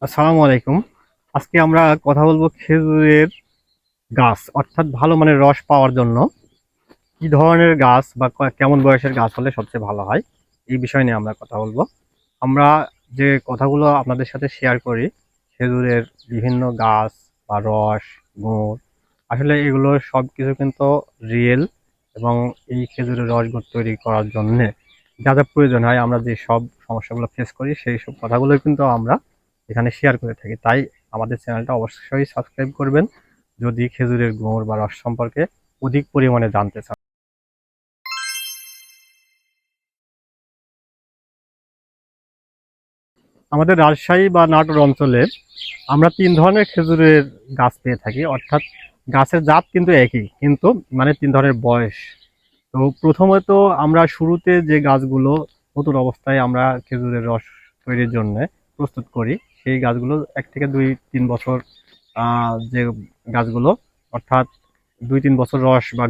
আসসালামু আলাইকুম। আজকে আমরা কথা বলবো খেজুরের গাছ অর্থাৎ ভালো মানের রস পাওয়ার জন্য কি ধরনের গাছ বা কেমন বয়সের গাছ হলে সবচেয়ে ভালো হয় এই বিষয় নিয়ে আমরা কথা বলবো। আমরা যে কথাগুলো আপনাদের সাথে শেয়ার করি খেজুরের বিভিন্ন গাছ বা রস, গুড়, আসলে এগুলো সব কিছু কিন্তু রিয়েল। এবং এই খেজুরের রস গুড় তৈরি করার জন্য যা যা প্রয়োজন হয়, আমরা যে সব সমস্যাগুলো ফেস করি সেই সব কথাগুলো কিন্তু আমরা এখানে শেয়ার করে থাকি। তাই আমাদের চ্যানেলটা অবশ্যই সাবস্ক্রাইব করবেন যদি খেজুরের গুড় বা রস সম্পর্কে অধিক পরিমাণে জানতে চান। আমাদের রাজশাহী বা নাটোর অঞ্চলে আমরা তিন ধরনের খেজুরের গাছ পেয়ে থাকি, অর্থাৎ গাছের জাত কিন্তু একই, কিন্তু মানে তিন ধরনের বয়স। তো প্রথমত আমরা শুরুতে যে গাছগুলো নতুন অবস্থায় আমরা খেজুরের রস তৈরির জন্য প্রস্তুত করি, সেই গাছগুলো 1 থেকে 2-3 বছর যে গাছগুলো, অর্থাৎ 2-3 বছর রস বা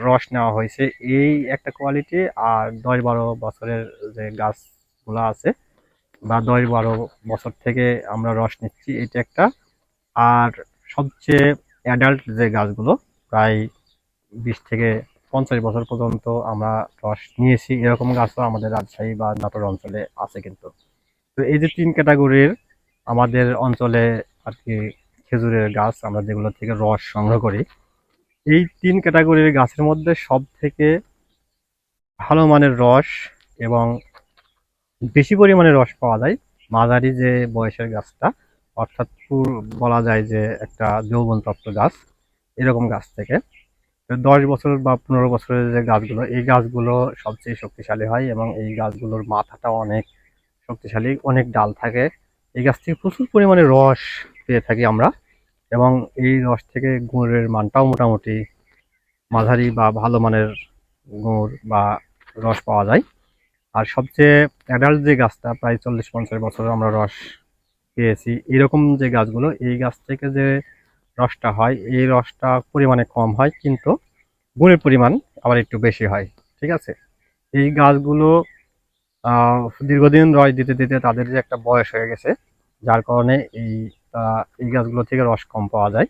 রস নেওয়া হয়েছে, এই একটা কোয়ালিটি। আর 10-12 বছরের যে গাছগুলো আছে বা 10-12 বছর থেকে আমরা রস নিচ্ছি, এটা একটা। আর সবচেয়ে অ্যাডাল্ট যে গাছগুলো প্রায় 20 থেকে 50 বছর পর্যন্ত আমরা রস নিয়েছি, এরকম গাছও আমাদের রাজশাহী বা নাটোর অঞ্চলে আছে কিন্তু। তো এই যে তিন ক্যাটাগরির আমাদের অঞ্চলে আর কি খেজুরের গাছ আমরা যেগুলো থেকে রস সংগ্রহ করি, এই তিন ক্যাটাগরির গাছের মধ্যে সব থেকে ভালো মানের রস এবং বেশি পরিমাণে রস পাওয়া যায় মাঝারি যে বয়সের গাছটা, অর্থাৎ বলা যায় যে একটা যৌবনপ্রাপ্ত গাছ, এরকম গাছ থেকে। 10 বছর বা 15 বছরের যে গাছগুলো, এই গাছগুলো সবচেয়ে শক্তিশালী হয় এবং এই গাছগুলোর মাথাটা অনেক শক্তিশালী, অনেক ডাল থাকে। এই গাছ থেকে প্রচুর পরিমাণে রস পেয়ে থাকি আমরা, এবং এই রস থেকে গুড়ের মানটাও মোটামুটি মাঝারি বা ভালো মানের গুড় বা রস পাওয়া যায়। আর সবচেয়ে অ্যাডাল্ট যে গাছটা প্রায় 40-50 বছর আমরা রস পেয়েছি, এরকম যে গাছগুলো, এই গাছ থেকে যে রসটা হয় এই রসটা পরিমাণে কম হয়, কিন্তু গুণের পরিমাণ আবার একটু বেশি হয়। ঠিক আছে, এই গাছগুলো দীর্ঘদিন রস দিতে দিতে তাদের যে একটা বয়স হয়ে গেছে, যার কারণে এই গাছগুলো থেকে রস কম পাওয়া যায়।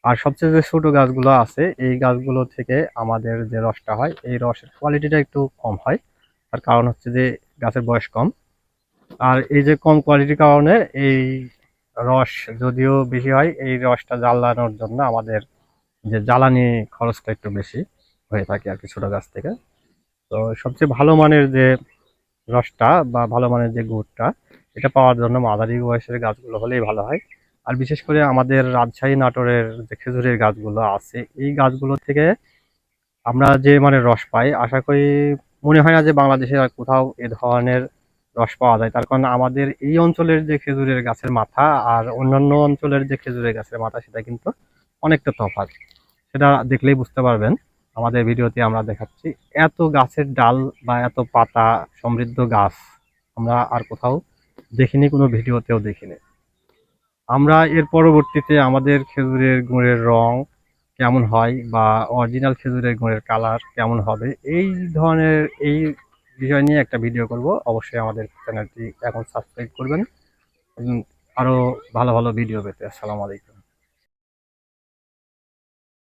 আর সবচেয়ে যে ছোট গাছগুলো আছে, এই গাছগুলো থেকে আমাদের যে রসটা হয় এই রসের কোয়ালিটিটা একটু কম হয়। তার কারণ হচ্ছে যে গাছের বয়স কম। আর এই যে কম কোয়ালিটির কারণে এই রস যদিও বেশি হয়, এই রসটা জ্বালানোর জন্য আমাদের যে জ্বালানি খরচটা একটু বেশি হয়ে থাকে আর কি ছোট গাছ থেকে। তো সবচেয়ে ভালো মানের যে রসটা বা ভালো মানের যে গুড়টা, এটা পাওয়ার জন্য মাঝারি বয়সের গাছগুলো হলেই ভালো হয়। আর বিশেষ করে আমাদের রাজশাহী নাটোরের যে খেজুরের গাছগুলো আছে, এই গাছগুলো থেকে আমরা যে মানে রস পাই, আশা করি মনে হয় না যে বাংলাদেশে আর কোথাও এ ধরনের রস পাওয়া যায়। তার কারণ আমাদের এই অঞ্চলের যে খেজুরের গাছের মাথা আর অন্যান্য অঞ্চলের যে খেজুরের গাছের মাথা, সেটা কিন্তু অনেকটা তফাৎ। সেটা দেখলেই বুঝতে পারবেন, আমাদের ভিডিওতে আমরা দেখাচ্ছি। এত গাছের ডাল বা এত পাতা সমৃদ্ধ গাছ আমরা আর কোথাও দেখিনি, কোনো ভিডিওতেও দেখিনি। আমরা এর পরবর্তীতে আমাদের খেজুরের গুড়ের রং কেমন হয় বা অরিজিনাল খেজুরের গুড়ের কালার কেমন হবে, এই ধরনের এই বিষয় নিয়ে একটা ভিডিও করব। অবশ্যই আমাদের চ্যানেলটি এখন সাবস্ক্রাইব করবেন আরো ভালো ভালো ভিডিও পেতে। আসসালামু আলাইকুম।